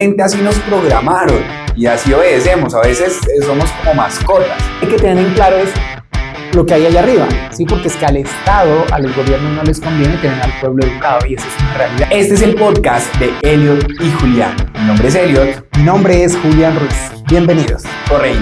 Así nos programaron y así obedecemos. A veces somos como mascotas. Hay que tener en claro es lo que hay allá arriba, ¿sí? Porque es que al Estado, a los gobiernos no les conviene tener al pueblo educado y eso es una realidad. Este es el podcast de Elliot y Julián. Mi nombre es Elliot. Mi nombre es Julián Ruiz. Bienvenidos. Correcto.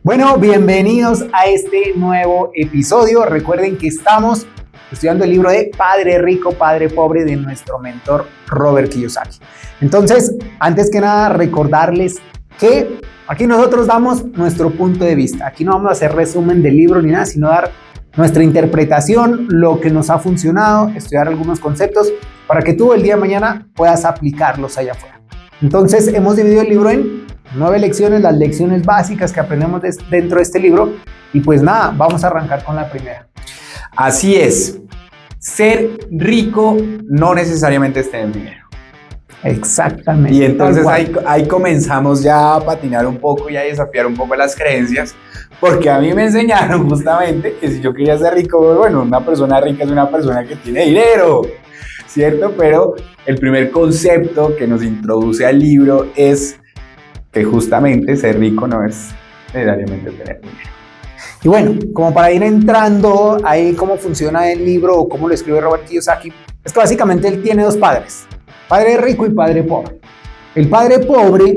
Bueno, bienvenidos a este nuevo episodio. Recuerden que estamos estudiando el libro de Padre Rico, Padre Pobre de nuestro mentor Robert Kiyosaki. Entonces, antes que nada, recordarles que aquí nosotros damos nuestro punto de vista. Aquí no vamos a hacer resumen del libro ni nada, sino dar nuestra interpretación, lo que nos ha funcionado, estudiar algunos conceptos para que tú el día de mañana puedas aplicarlos allá afuera. Entonces, hemos dividido el libro en 9 lecciones, las lecciones básicas que aprendemos dentro de este libro. Y pues nada, vamos a arrancar con la primera. Así es. Ser rico no necesariamente es tener dinero. Exactamente. Y entonces ahí comenzamos ya a patinar un poco y a desafiar un poco las creencias. Porque a mí me enseñaron justamente que si yo quería ser rico, bueno, una persona rica es una persona que tiene dinero, ¿cierto? Pero el primer concepto que nos introduce al libro es que justamente ser rico no es necesariamente tener dinero. Y bueno, como para ir entrando ahí cómo funciona el libro o cómo lo escribe Robert Kiyosaki, es que básicamente él tiene dos padres, padre rico y padre pobre. El padre pobre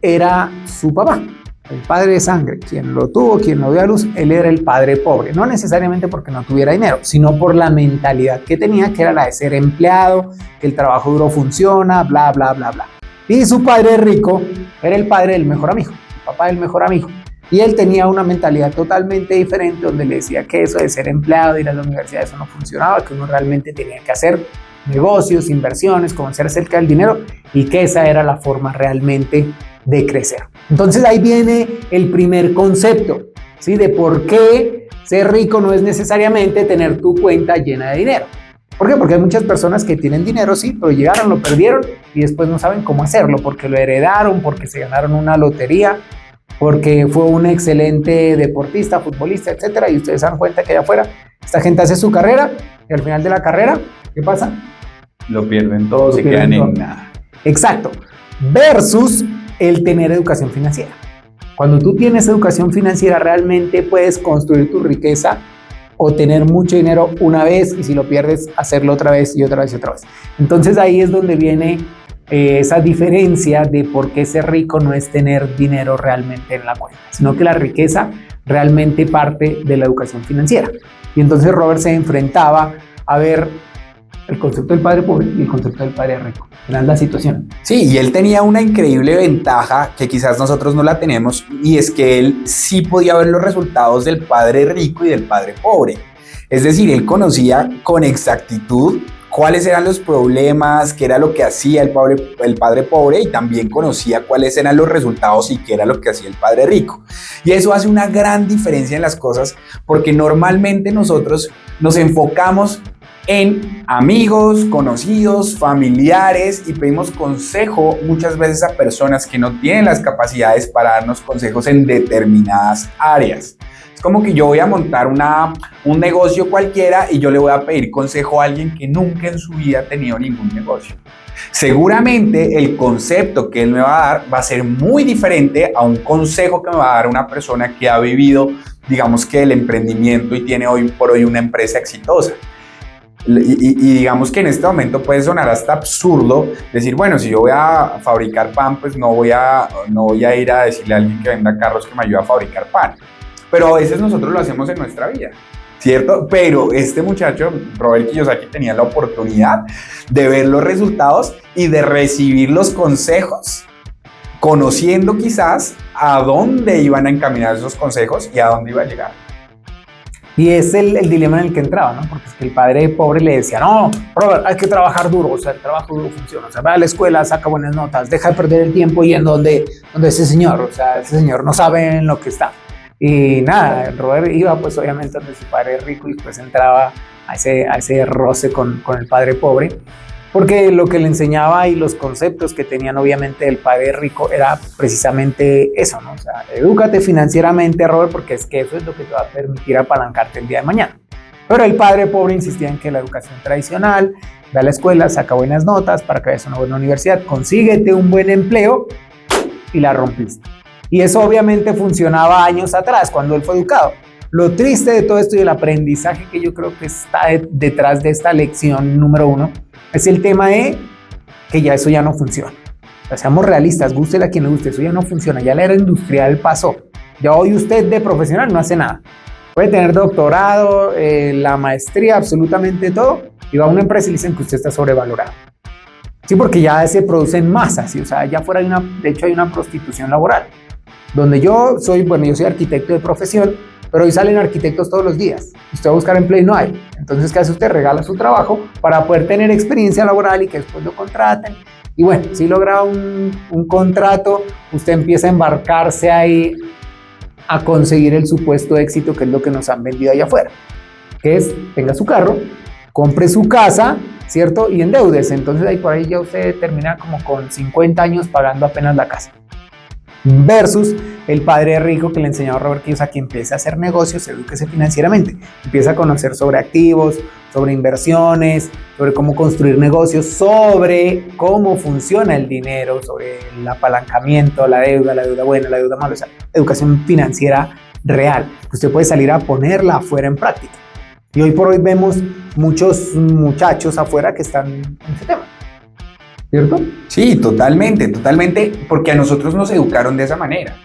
era su papá, el padre de sangre, quien lo tuvo, quien lo dio a luz, él era el padre pobre, no necesariamente porque no tuviera dinero, sino por la mentalidad que tenía, que era la de ser empleado, que el trabajo duro funciona, bla, bla, bla, bla. Y su padre rico era el padre del mejor amigo, el papá del mejor amigo. Y él tenía una mentalidad totalmente diferente donde le decía que eso de ser empleado, de ir a la universidad, eso no funcionaba, que uno realmente tenía que hacer negocios, inversiones, conocer acerca del dinero y que esa era la forma realmente de crecer. Entonces ahí viene el primer concepto, ¿sí? De por qué ser rico no es necesariamente tener tu cuenta llena de dinero. ¿Por qué? Porque hay muchas personas que tienen dinero, sí, pero llegaron, lo perdieron y después no saben cómo hacerlo, porque lo heredaron, porque se ganaron una lotería, porque fue un excelente deportista, futbolista, etcétera. Y ustedes se dan cuenta que allá afuera esta gente hace su carrera y al final de la carrera, ¿qué pasa? Lo pierden todo, se quedan en nada. Exacto. Versus el tener educación financiera. Cuando tú tienes educación financiera, realmente puedes construir tu riqueza o tener mucho dinero una vez y si lo pierdes, hacerlo otra vez y otra vez y otra vez. Entonces ahí es donde viene esa diferencia de por qué ser rico no es tener dinero realmente en la cuenta, sino que la riqueza realmente parte de la educación financiera. Y entonces Robert se enfrentaba a ver el concepto del padre pobre y el concepto del padre rico. Era la situación. Sí, y él tenía una increíble ventaja que quizás nosotros no la tenemos, y es que él sí podía ver los resultados del padre rico y del padre pobre. Es decir, él conocía con exactitud cuáles eran los problemas, qué era lo que hacía el padre pobre, y también conocía cuáles eran los resultados y qué era lo que hacía el padre rico. Y eso hace una gran diferencia en las cosas, porque normalmente nosotros nos enfocamos en amigos, conocidos, familiares y pedimos consejo muchas veces a personas que no tienen las capacidades para darnos consejos en determinadas áreas. Es como que yo voy a montar un negocio cualquiera y yo le voy a pedir consejo a alguien que nunca en su vida ha tenido ningún negocio. Seguramente el concepto que él me va a dar va a ser muy diferente a un consejo que me va a dar una persona que ha vivido, digamos que el emprendimiento y tiene hoy por hoy una empresa exitosa. Y digamos que en este momento puede sonar hasta absurdo decir, bueno, si yo voy a fabricar pan, pues no voy a ir a decirle a alguien que venda carros que me ayude a fabricar pan. Pero a veces nosotros lo hacemos en nuestra vida, ¿cierto? Pero este muchacho, Robert Kiyosaki, tenía la oportunidad de ver los resultados y de recibir los consejos, conociendo quizás a dónde iban a encaminar esos consejos y a dónde iba a llegar. Y es el dilema en el que entraba, ¿no? Porque es que el padre pobre le decía, no, Robert, hay que trabajar duro, o sea, el trabajo duro funciona, o sea, va a la escuela, saca buenas notas, deja de perder el tiempo y en donde ese señor, o sea, ese señor no sabe en lo que está. Y nada, Robert iba pues obviamente donde su padre rico y pues entraba a ese roce con el padre pobre. Porque lo que le enseñaba y los conceptos que tenían obviamente el padre rico era precisamente eso, ¿no? O sea, edúcate financieramente, Robert, porque es que eso es lo que te va a permitir apalancarte el día de mañana. Pero el padre pobre insistía en que la educación tradicional, ve a la escuela, saca buenas notas para que vayas a una buena universidad, consíguete un buen empleo y la rompiste. Y eso obviamente funcionaba años atrás, cuando él fue educado. Lo triste de todo esto y el aprendizaje que yo creo que está detrás de esta lección número 1 es el tema de que ya eso ya no funciona. O sea, seamos realistas, gústele a quien le guste, eso ya no funciona, ya la era industrial pasó. Ya hoy usted de profesional no hace nada. Puede tener doctorado, la maestría, absolutamente todo, y va a una empresa y le dicen que usted está sobrevalorado. Sí, porque ya se producen masas, ¿sí? O sea, allá afuera de hecho hay una prostitución laboral. Donde yo soy arquitecto de profesión, pero hoy salen arquitectos todos los días. Usted va a buscar empleo y no hay. Entonces, ¿qué hace usted? Regala su trabajo para poder tener experiencia laboral y que después lo contraten. Y bueno, si logra un contrato, usted empieza a embarcarse ahí a conseguir el supuesto éxito, que es lo que nos han vendido allá afuera. Que es, tenga su carro, compre su casa, ¿cierto? Y endeudes. Entonces, ahí por ahí ya usted termina como con 50 años pagando apenas la casa. Versus el padre rico que le enseñó a Robert Kiyosaki, empieza a hacer negocios, edúquese financieramente, empieza a conocer sobre activos, sobre inversiones, sobre cómo construir negocios, sobre cómo funciona el dinero, sobre el apalancamiento, la deuda buena, la deuda mala, o sea, educación financiera real, que usted puede salir a ponerla afuera en práctica. Y hoy por hoy vemos muchos muchachos afuera que están en ese tema. ¿Cierto? Sí, totalmente, porque a nosotros nos educaron de esa manera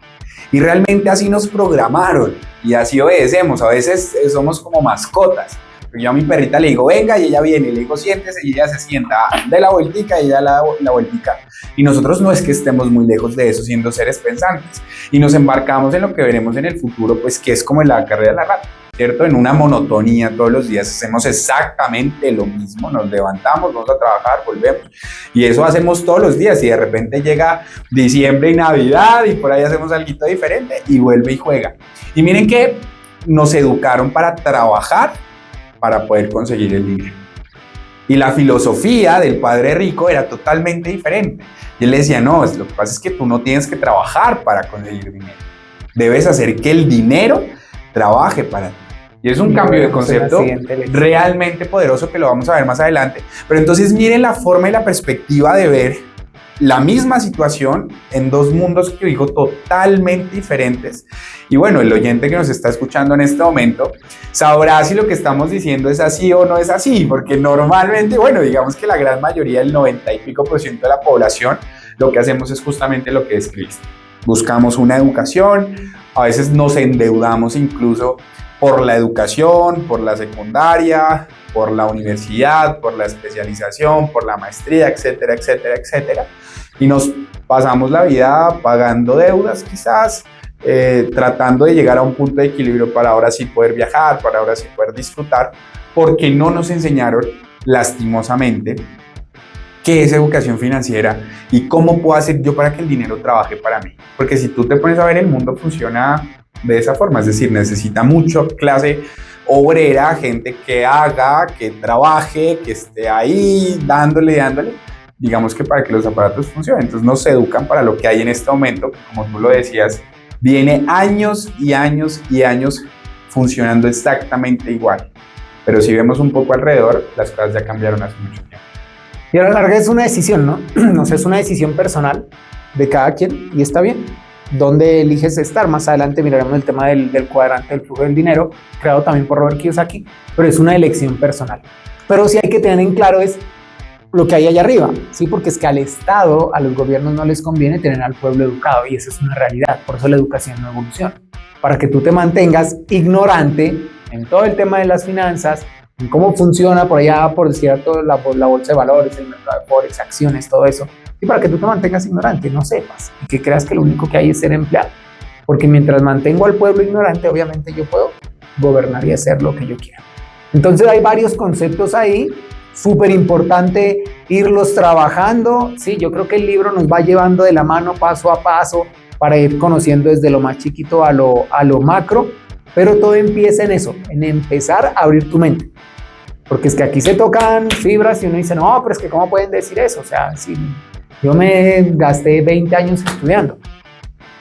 y realmente así nos programaron y así obedecemos. A veces somos como mascotas. Yo a mi perrita le digo, venga, y ella viene, le digo, siéntese, y ella se sienta, de la vueltica, y ella la vueltica. Y nosotros no es que estemos muy lejos de eso, siendo seres pensantes, y nos embarcamos en lo que veremos en el futuro, pues que es como en la carrera de la rata, ¿cierto? En una monotonía, todos los días hacemos exactamente lo mismo, nos levantamos, vamos a trabajar, volvemos, y eso hacemos todos los días, y de repente llega diciembre y Navidad, y por ahí hacemos algo diferente, y vuelve y juega. Y miren que nos educaron para trabajar, para poder conseguir el dinero. Y la filosofía del padre rico era totalmente diferente. Y él le decía, no, lo que pasa es que tú no tienes que trabajar para conseguir dinero. Debes hacer que el dinero trabaje para ti. Y es un cambio de concepto realmente poderoso que lo vamos a ver más adelante. Pero entonces miren la forma y la perspectiva de ver la misma situación en dos mundos que digo totalmente diferentes. Y bueno, el oyente que nos está escuchando en este momento sabrá si lo que estamos diciendo es así o no es así, porque normalmente, bueno, digamos que la gran mayoría, el 90 y pico % de la población, lo que hacemos es justamente lo que describiste. Buscamos una educación, a veces nos endeudamos incluso por la educación, por la secundaria, por la universidad, por la especialización, por la maestría, etcétera, etcétera, etcétera. Y nos pasamos la vida pagando deudas quizás, tratando de llegar a un punto de equilibrio para ahora sí poder viajar, para ahora sí poder disfrutar, porque no nos enseñaron lastimosamente qué es educación financiera y cómo puedo hacer yo para que el dinero trabaje para mí. Porque si tú te pones a ver, el mundo funciona de esa forma, es decir, necesita mucha clase obrera, gente que haga, que trabaje, que esté ahí dándole, digamos que para que los aparatos funcionen. Entonces nos educan para lo que hay en este momento, que como tú lo decías, viene años y años y años funcionando exactamente igual. Pero si vemos un poco alrededor, las cosas ya cambiaron hace mucho tiempo. Y a la larga es una decisión, ¿no? O sea, es una decisión personal de cada quien y está bien. ¿Dónde eliges estar? Más adelante miraremos el tema del cuadrante del flujo del dinero, creado también por Robert Kiyosaki, pero es una elección personal. Pero sí hay que tener en claro es lo que hay allá arriba, ¿sí? Porque es que al Estado, a los gobiernos no les conviene tener al pueblo educado y esa es una realidad, por eso la educación no evoluciona. Para que tú te mantengas ignorante en todo el tema de las finanzas, en cómo funciona por allá, por cierto, la bolsa de valores, el mercado de forex, acciones, todo eso, y para que tú te mantengas ignorante, no sepas, y que creas que lo único que hay es ser empleado. Porque mientras mantengo al pueblo ignorante, obviamente yo puedo gobernar y hacer lo que yo quiera. Entonces hay varios conceptos ahí, súper importante irlos trabajando. Sí, yo creo que el libro nos va llevando de la mano paso a paso para ir conociendo desde lo más chiquito a lo macro, pero todo empieza en eso, en empezar a abrir tu mente. Porque es que aquí se tocan fibras y uno dice, no, pero es que ¿cómo pueden decir eso? O sea, si yo me gasté 20 años estudiando.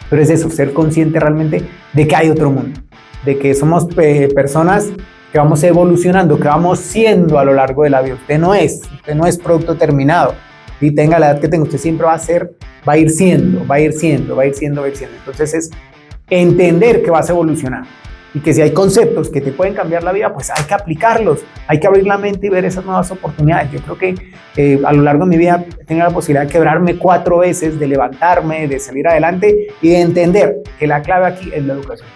Pero es eso, ser consciente realmente de que hay otro mundo, de que somos personas que vamos evolucionando, que vamos siendo a lo largo de la vida. Usted no es producto terminado. Y tenga la edad que tenga, usted siempre va a ir siendo. Entonces es entender que vas a evolucionar y que si hay conceptos que te pueden cambiar la vida, pues hay que aplicarlos, hay que abrir la mente y ver esas nuevas oportunidades. Yo creo que a lo largo de mi vida he tenido la posibilidad de quebrarme 4 veces, de levantarme, de salir adelante y de entender que la clave aquí es la educación.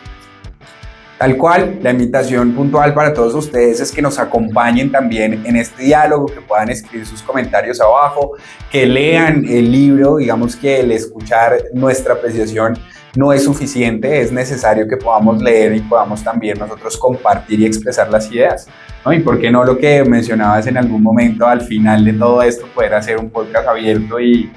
Tal cual, la invitación puntual para todos ustedes es que nos acompañen también en este diálogo, que puedan escribir sus comentarios abajo, que lean el libro. Digamos que el escuchar nuestra apreciación no es suficiente, es necesario que podamos leer y podamos también nosotros compartir y expresar las ideas, ¿no? Y por qué no, lo que mencionabas en algún momento al final de todo esto, poder hacer un podcast abierto y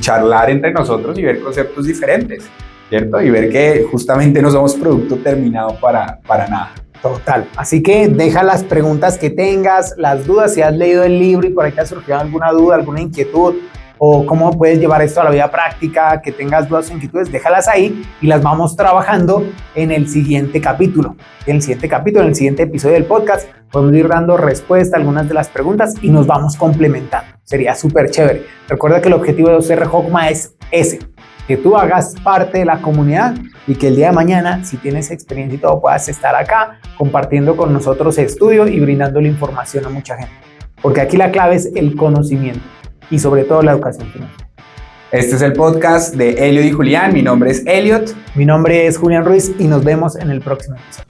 charlar entre nosotros y ver conceptos diferentes, ¿cierto? Y ver que justamente no somos producto terminado para nada. Total. Así que deja las preguntas que tengas, las dudas, si has leído el libro y por ahí te ha surgido alguna duda, alguna inquietud, o cómo puedes llevar esto a la vida práctica, que tengas dudas o inquietudes, déjalas ahí y las vamos trabajando en el siguiente capítulo. En el siguiente episodio del podcast, podemos ir dando respuesta a algunas de las preguntas y nos vamos complementando. Sería súper chévere. Recuerda que el objetivo de OCR Hogma es ese, que tú hagas parte de la comunidad y que el día de mañana, si tienes experiencia y todo, puedas estar acá compartiendo con nosotros estudio y brindándole información a mucha gente. Porque aquí la clave es el conocimiento y sobre todo la educación financiera. Este es el podcast de Elliot y Julián. Mi nombre es Elliot. Mi nombre es Julián Ruiz y nos vemos en el próximo episodio.